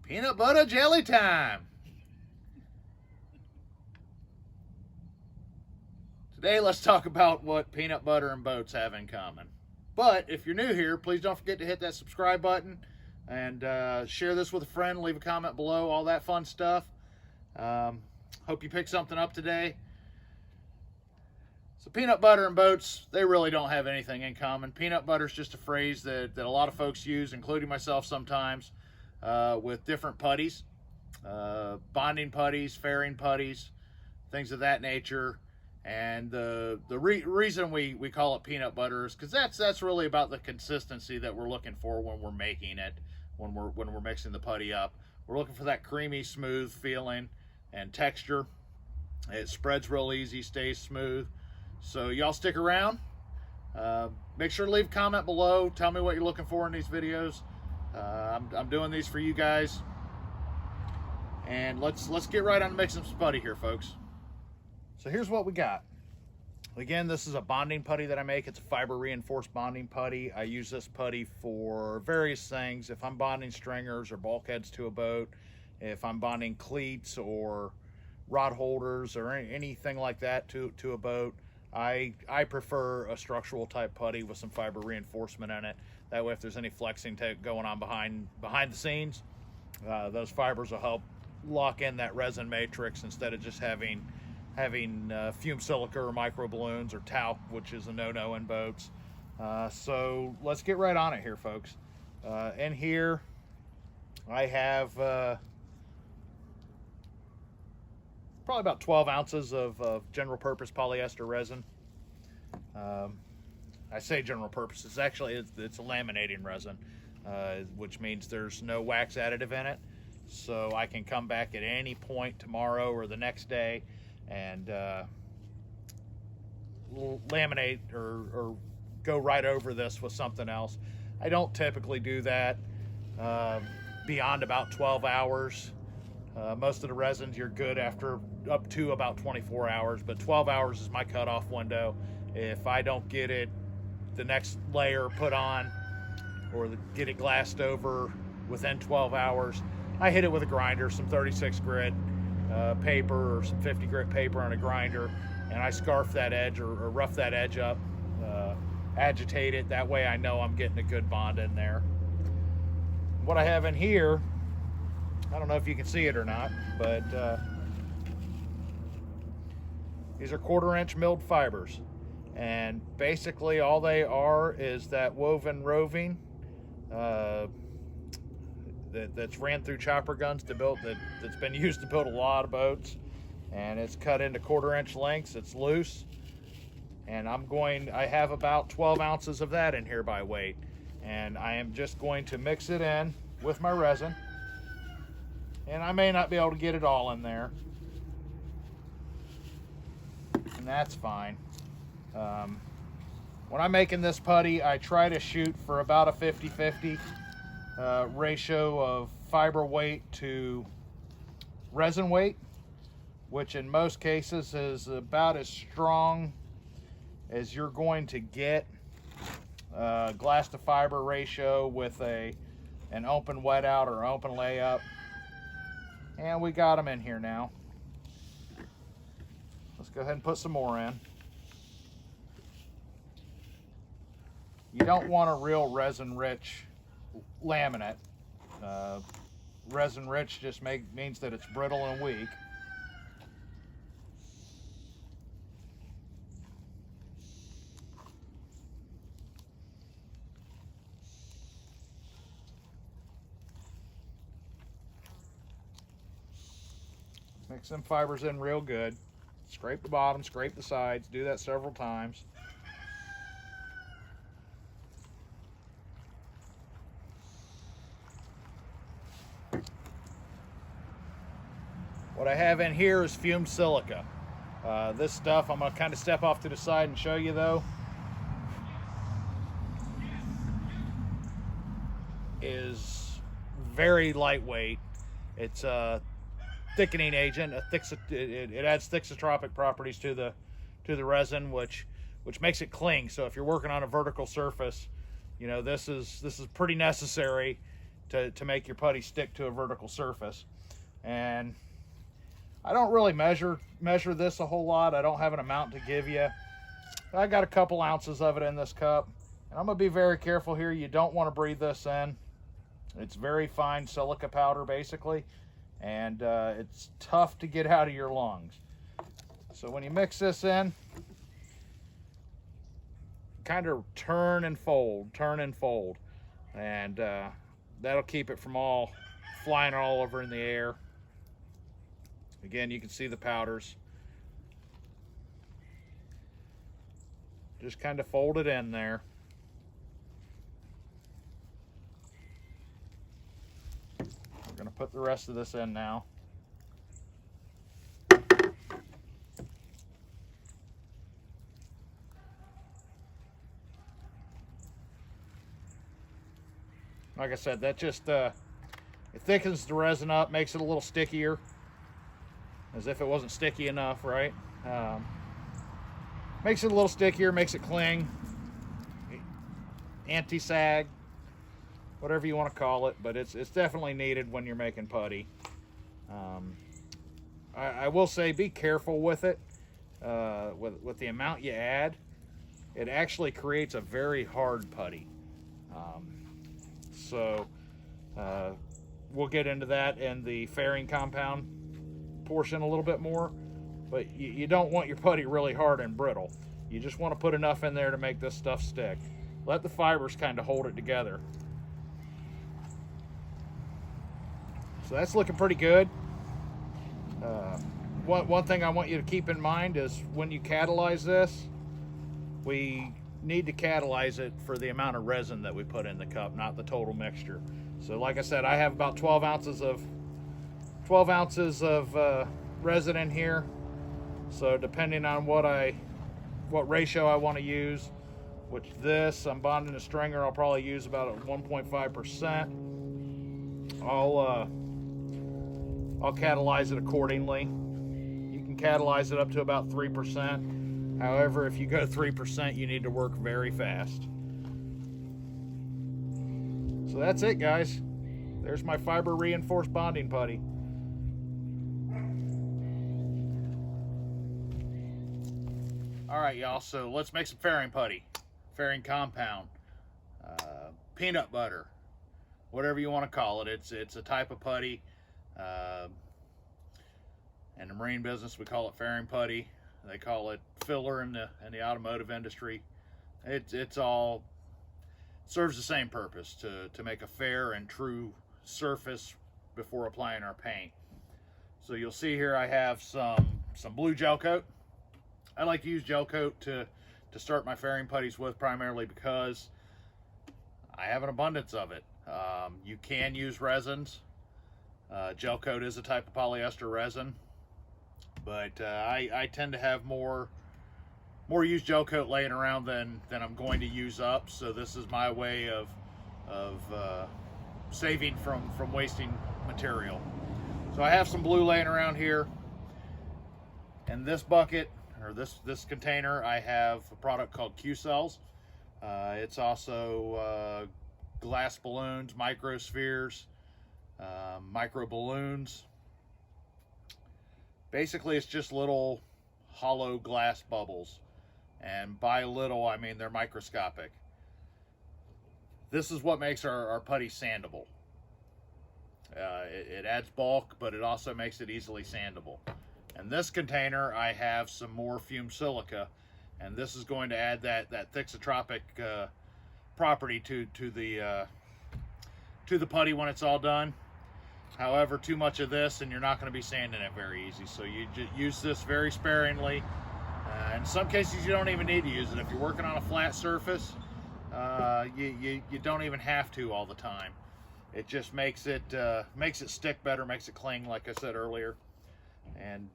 Peanut butter jelly time. Today, let's talk about what peanut butter and boats have in common. But if you're new here, please don't forget to hit that subscribe button and share this with a friend. Leave a comment below, all that fun stuff. Hope you pick something up today. So peanut butter and boats, they really don't have anything in common. Peanut butter is just a phrase that a lot of folks use, including myself sometimes, with different putties, bonding putties, fairing putties, things of that nature. And the reason we call it peanut butter is because that's really about the consistency that we're looking for when we're making it, when we're mixing the putty up. We're looking for that creamy, smooth feeling and texture. It spreads real easy, stays smooth. So y'all stick around. Make sure to leave a comment below. Tell me what you're looking for in these videos. I'm doing these for you guys. And let's get right on mixing some putty here, folks. So here's what we got. Again, this is a bonding putty that I make. It's a fiber reinforced bonding putty. I use this putty for various things. If I'm bonding stringers or bulkheads to a boat, if I'm bonding cleats or rod holders or anything like that to a boat, I prefer a structural type putty with some fiber reinforcement in it. That way, if there's any flexing going on behind the scenes, those fibers will help lock in that resin matrix instead of just having fume silica or micro balloons or talc, which is a no-no in boats. So let's get right on it here, folks. In here, I have probably about 12 ounces of general purpose polyester resin. I say general purpose, it's a laminating resin, which means there's no wax additive in it. So I can come back at any point tomorrow or the next day and laminate or go right over this with something else. I don't typically do that beyond about 12 hours. Most of the resins you're good after up to about 24 hours, but 12 hours is my cutoff window. If I don't get the next layer put on or get it glassed over within 12 hours, I hit it with a grinder, some 36 grit paper or some 50 grit paper on a grinder, and I scarf that edge or rough that edge up, agitate it. That way I know I'm getting a good bond in there. What I have in here, I don't know if you can see it or not, but these are 1/4 inch milled fibers, and basically all they are is that woven roving that's ran through chopper guns that's been used to build a lot of boats, and it's cut into 1/4 inch lengths. It's loose, and I have about 12 ounces of that in here by weight, and I am just going to mix it in with my resin, and I may not be able to get it all in there, and that's fine. When I'm making this putty, I try to shoot for about a 50-50 ratio of fiber weight to resin weight, which in most cases is about as strong as you're going to get. Glass to fiber ratio with an open wet out or open layup. And we got them in here now. Let's go ahead and put some more in. You don't want a real resin rich laminate. Resin rich just means that it's brittle and weak. Mix them fibers in real good. Scrape the bottom, scrape the sides, do that several times. What I have in here is fumed silica. This stuff, I'm going to kind of step off to the side and show you though, is very lightweight. It's a thickening agent. It adds thixotropic properties to the resin, which makes it cling. So if you're working on a vertical surface, you know, this is pretty necessary to make your putty stick to a vertical surface. And I don't really measure this a whole lot. I don't have an amount to give you. I got a couple ounces of it in this cup. And I'm gonna be very careful here. You don't want to breathe this in. It's very fine silica powder basically, and it's tough to get out of your lungs. So when you mix this in, kind of turn and fold, and that'll keep it from all flying all over in the air. Again, you can see the powders. Just kind of fold it in there. We're going to put the rest of this in now. Like I said, that just it thickens the resin up, makes it a little stickier, as if it wasn't sticky enough, right? Makes it a little stickier, makes it cling, anti-sag, whatever you want to call it, but it's definitely needed when you're making putty. I will say, be careful with it. With the amount you add, it actually creates a very hard putty. So we'll get into that in the fairing compound portion a little bit more, but you don't want your putty really hard and brittle. You just want to put enough in there to make this stuff stick. Let the fibers kind of hold it together. So that's looking pretty good. One thing I want you to keep in mind is when you catalyze this, we need to catalyze it for the amount of resin that we put in the cup, not the total mixture. So like I said, I have about 12 ounces of resin in here. So depending on what ratio I want to use, which this, I'm bonding a stringer, I'll probably use about 1.5%. I'll catalyze it accordingly. You can catalyze it up to about 3%. However, if you go 3%, you need to work very fast. So that's it, guys. There's my fiber reinforced bonding putty. All right, y'all, so let's make some fairing putty, fairing compound, peanut butter, whatever you want to call it. It's a type of putty. In the marine business, we call it fairing putty. They call it filler in the automotive industry. It's all serves the same purpose, to make a fair and true surface before applying our paint. So you'll see here I have some blue gel coat. I like to use gel coat to start my fairing putties with, primarily because I have an abundance of it. You can use resins. Gel coat is a type of polyester resin, but I tend to have more used gel coat laying around than I'm going to use up. So this is my way of saving from wasting material. So I have some blue laying around here. In this bucket, or this container, I have a product called Q-Cells. It's also glass balloons, microspheres, micro balloons. Basically, it's just little hollow glass bubbles, and by little I mean they're microscopic. This is what makes our putty sandable. It adds bulk, but it also makes it easily sandable. In this container, I have some more fumed silica, and this is going to add that thixotropic property to the putty when it's all done. However, too much of this and you're not going to be sanding it very easy. So you just use this very sparingly. In some cases, you don't even need to use it. If you're working on a flat surface, you don't even have to all the time. It just makes it stick better, makes it cling, like I said earlier. And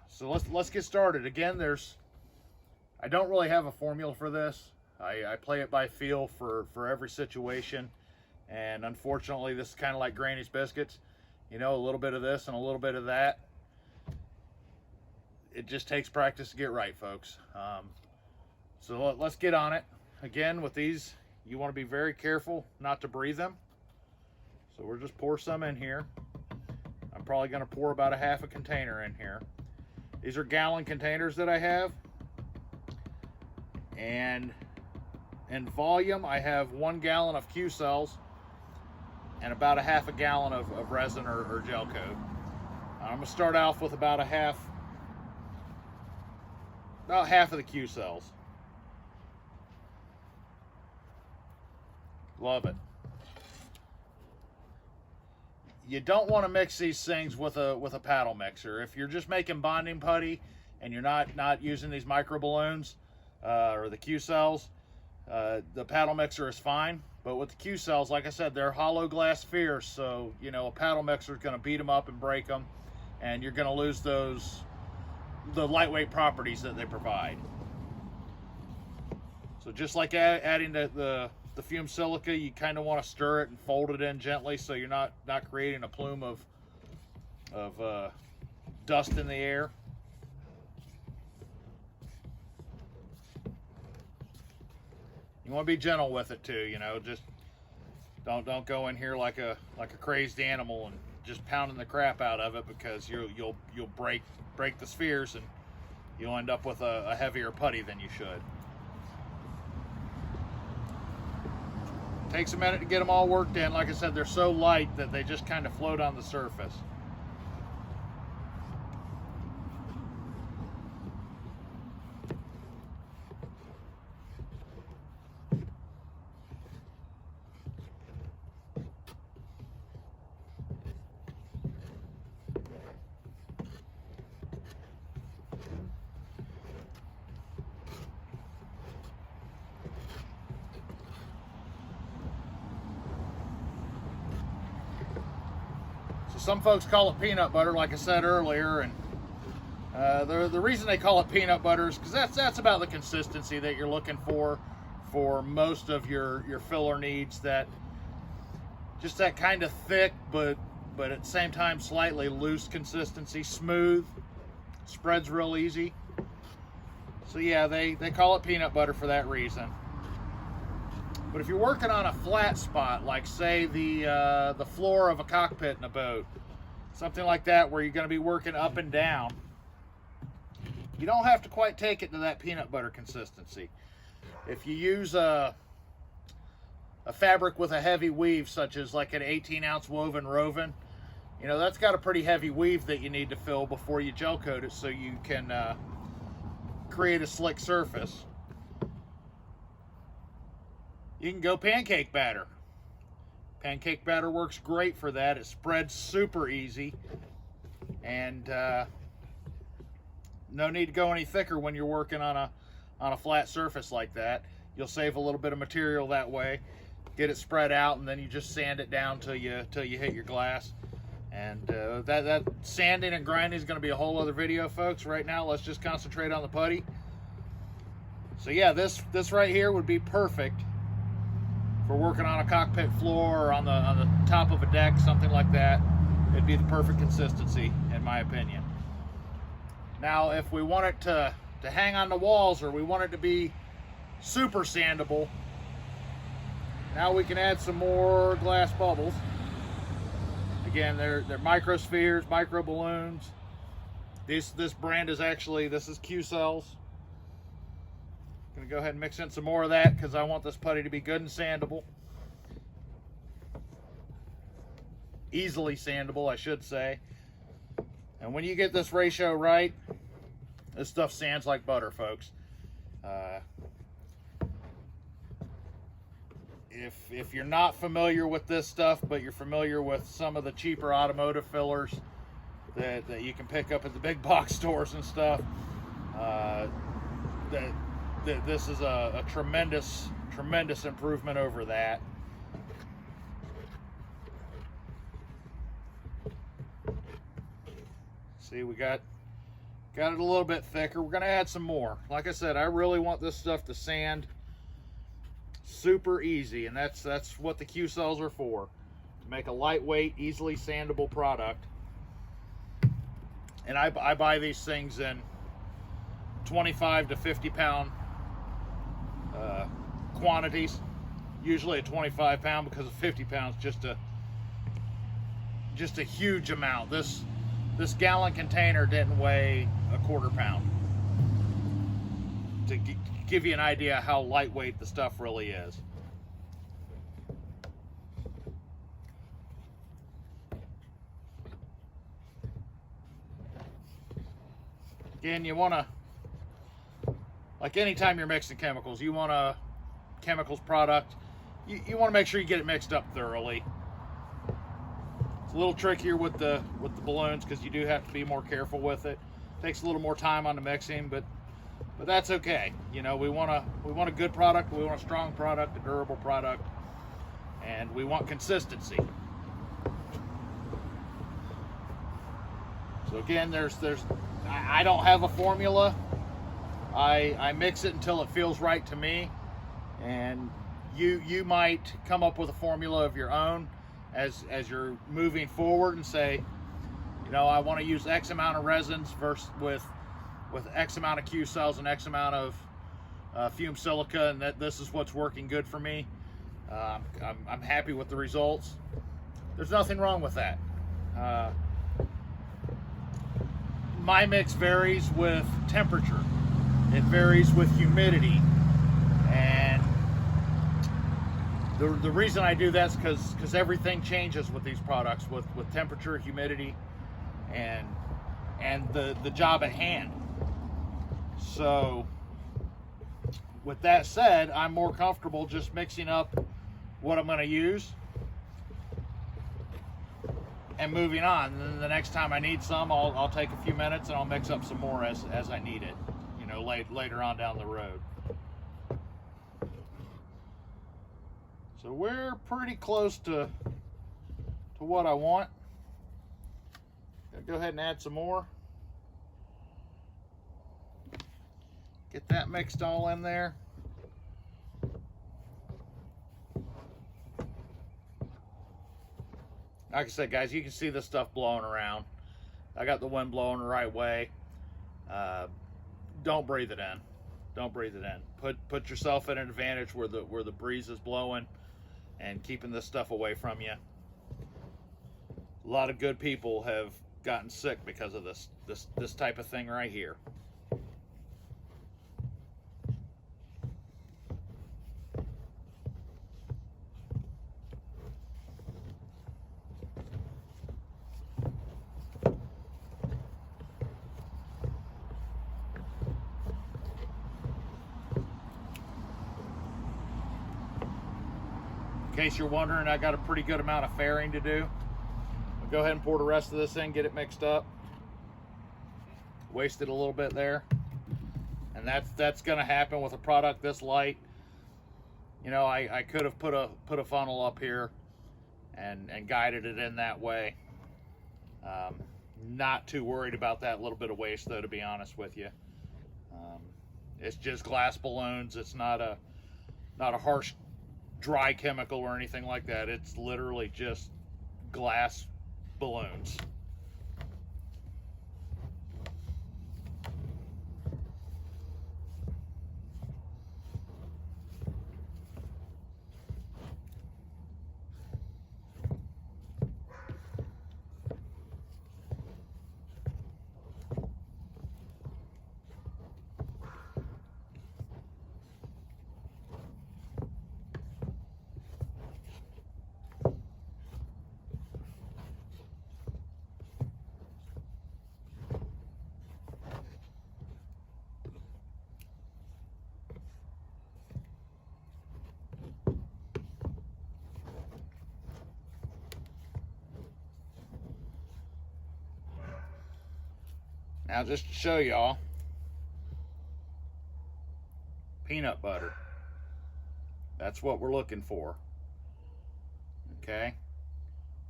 so let's get started. Again, I don't really have a formula for this. I play it by feel for every situation. And unfortunately, this is kind of like Granny's biscuits. You know, a little bit of this and a little bit of that. It just takes practice to get right, folks. So let's get on it. Again, with these, you want to be very careful not to breathe them. So we'll just pour some in here. I'm probably going to pour about a half a container in here. These are gallon containers that I have. And in volume, I have 1 gallon of Q cells and about a half a gallon of resin or gel coat. I'm going to start off with about half of the Q cells. Love it. You don't want to mix these things with a paddle mixer. If you're just making bonding putty and you're not using these micro balloons or the Q cells, the paddle mixer is fine. But with the Q cells, like I said, they're hollow glass spheres, so you know a paddle mixer is going to beat them up and break them, and you're going to lose the lightweight properties that they provide. So just like adding the fumed silica, you kind of want to stir it and fold it in gently so you're not creating a plume of dust in the air. You want to be gentle with it too, you know. Just don't go in here like a crazed animal and just pounding the crap out of it, because you'll break the spheres and you'll end up with a heavier putty than you should. Takes a minute to get them all worked in. Like I said, they're so light that they just kind of float on the surface. Some folks call it peanut butter, like I said earlier, and the reason they call it peanut butter is because that's about the consistency that you're looking for most of your filler needs. That just that kind of thick, but at the same time slightly loose consistency, smooth, spreads real easy. So yeah, they call it peanut butter for that reason. But if you're working on a flat spot, like say the floor of a cockpit in a boat, something like that, where you're going to be working up and down, you don't have to quite take it to that peanut butter consistency. If you use a fabric with a heavy weave, such as like an 18-ounce woven roven, you know, that's got a pretty heavy weave that you need to fill before you gel coat it so you can create a slick surface. You can go pancake batter. Pancake batter works great for that. It spreads super easy, and no need to go any thicker when you're working on a flat surface like that. You'll save a little bit of material that way. Get it spread out, and then you just sand it down till you hit your glass. And that sanding and grinding is going to be a whole other video, folks. Right now, let's just concentrate on the putty. So yeah, this right here would be perfect for working on a cockpit floor or on the top of a deck, something like that. It'd be the perfect consistency, in my opinion. Now, if we want it to hang on the walls, or we want it to be super sandable, now we can add some more glass bubbles. Again, they're microspheres, micro balloons. This brand is actually, this is Q cells. Gonna go ahead and mix in some more of that because I want this putty to be good and sandable. Easily sandable, I should say. And when you get this ratio right, this stuff sands like butter, folks. If you're not familiar with this stuff, but you're familiar with some of the cheaper automotive fillers that you can pick up at the big box stores and stuff, this is a tremendous improvement over that. See, we got it a little bit thicker. We're gonna add some more. Like I said, I really want this stuff to sand super easy, and that's what the Q cells are for, to make a lightweight, easily sandable product. And I buy these things in 25 to 50 pound quantities, usually a 25 pound, because a 50 pounds just a just a huge amount. This gallon container didn't weigh a quarter pound, to give you an idea how lightweight the stuff really is. Again, you want to, like anytime you're mixing chemicals, you want a chemicals product, you want to make sure you get it mixed up thoroughly. It's a little trickier with the balloons because you do have to be more careful with it. Takes a little more time on the mixing, but that's okay. You know, we want a good product, we want a strong product, a durable product, and we want consistency. So again, I don't have a formula. I mix it until it feels right to me, and you might come up with a formula of your own as you're moving forward and say, you know, I want to use X amount of resins versus with X amount of Q cells and X amount of fume silica, and that this is what's working good for me. I'm happy with the results. There's nothing wrong with that. My mix varies with temperature. It varies with humidity, and the reason I do that is because everything changes with these products with temperature, humidity, and the job at hand. So with that said, I'm more comfortable just mixing up what I'm going to use and moving on. And then the next time I need some, I'll take a few minutes and I'll mix up some more as I need it, you know, later on down the road. So we're pretty close to what I want. Gonna go ahead and add some more. Get that mixed all in there. Like I said, guys, you can see this stuff blowing around. I got the wind blowing the right way. Don't breathe it in. Don't breathe it in. Put yourself at an advantage where the breeze is blowing and keeping this stuff away from you. A lot of good people have gotten sick because of this type of thing right here. In case you're wondering, I got a pretty good amount of fairing to do. I'll go ahead and pour the rest of this in, get it mixed up. Wasted a little bit there. And that's gonna happen with a product this light. You know, I could have put a funnel up here and guided it in that way. Not too worried about that little bit of waste though, to be honest with you. It's just glass balloons. It's not a harsh dry chemical or anything like that. It's literally just glass balloons. Now, just to show y'all, peanut butter. That's what we're looking for. Okay.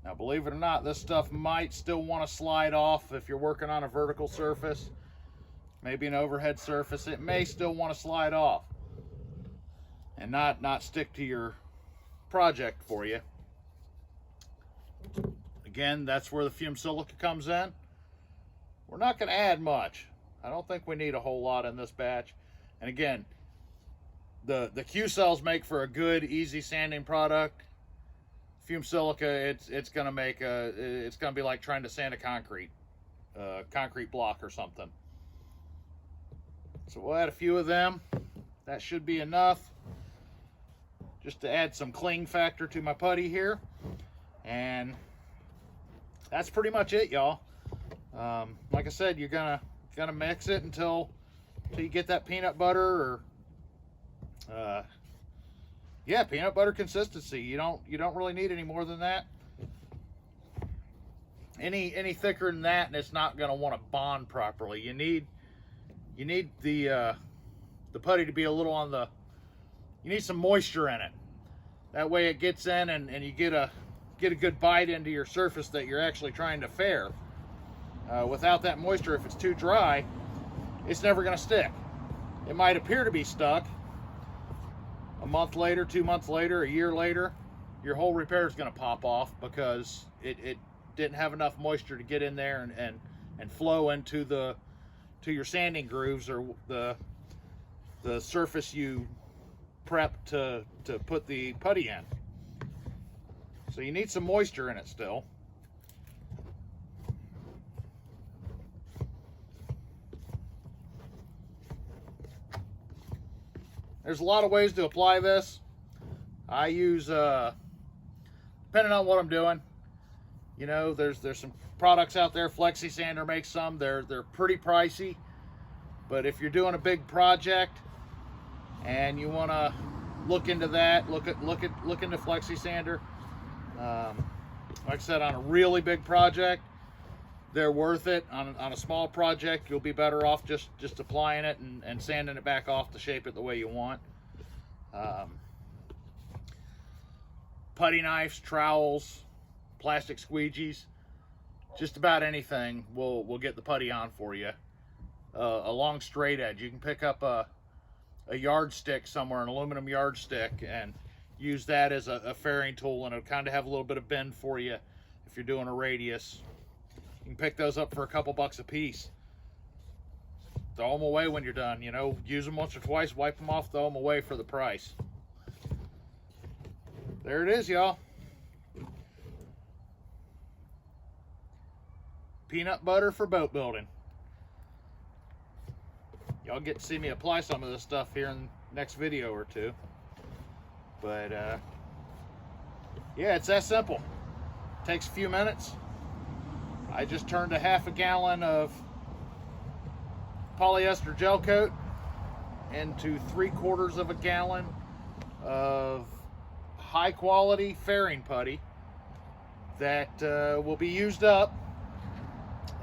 Now, believe it or not, this stuff might still want to slide off if you're working on a vertical surface, maybe an overhead surface. It may still want to slide off and not stick to your project for you. Again, that's where the fume silica comes in. We're not going to add much. I don't think we need a whole lot in this batch. And again, the Q cells make for a good, easy sanding product. fume silica, it's gonna make it's gonna be like trying to sand a concrete block or something. So we'll add a few of them. That should be enough just to add some cling factor to my putty here. And that's pretty much it, y'all. Like I said, you're gonna mix it until you get that peanut butter, or yeah, peanut butter consistency. You don't really need any more than that. Any thicker than that, and it's not gonna want to bond properly. You need the putty to be a little on the. You need some moisture in it. That way it gets in, and you get a good bite into your surface that you're actually trying to fair. Without that moisture, if it's too dry, it's never going to stick. It might appear to be stuck. A month later, 2 months later, a year later, your whole repair is going to pop off because it didn't have enough moisture to get in there and flow into your sanding grooves, or the surface you prep to put the putty in. So you need some moisture in it still. There's a lot of ways to apply this. I use, depending on what I'm doing, you know, there's some products out there. Flexi Sander makes some. They're pretty pricey, but if you're doing a big project and you want to look into that, look into Flexi Sander. Like I said, on a really big project, they're worth it. On a small project, you'll be better off just applying it and sanding it back off to shape it the way you want. Putty knives, trowels, plastic squeegees, just about anything will get the putty on for you. A long straight edge. You can pick up a yardstick somewhere, an aluminum yardstick, and use that as a fairing tool, and it'll kind of have a little bit of bend for you if you're doing a radius. You can pick those up for a couple bucks a piece. Throw them away when you're done, you know, use them once or twice, wipe them off, throw them away for the price. There it is, y'all. Peanut butter for boat building. Y'all get to see me apply some of this stuff here in the next video or two. But yeah, it's that simple. Takes a few minutes. I just turned a half a gallon of polyester gel coat into 3/4 of a gallon of high quality fairing putty that will be used up,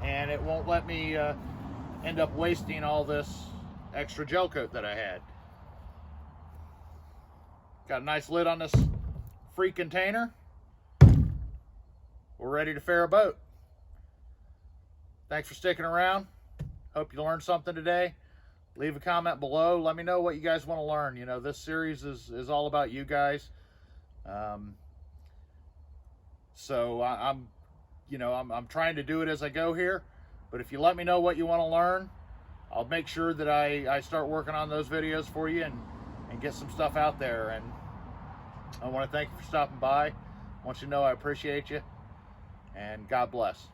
and it won't let me end up wasting all this extra gel coat that I had. Got a nice lid on this free container. We're ready to fair a boat. Thanks for sticking around. Hope you learned something today. Leave a comment below. Let me know what you guys want to learn. You know, this series is all about you guys. So I'm trying to do it as I go here. But if you let me know what you want to learn, I'll make sure that I start working on those videos for you and get some stuff out there. And I want to thank you for stopping by. I want you to know I appreciate you. And God bless.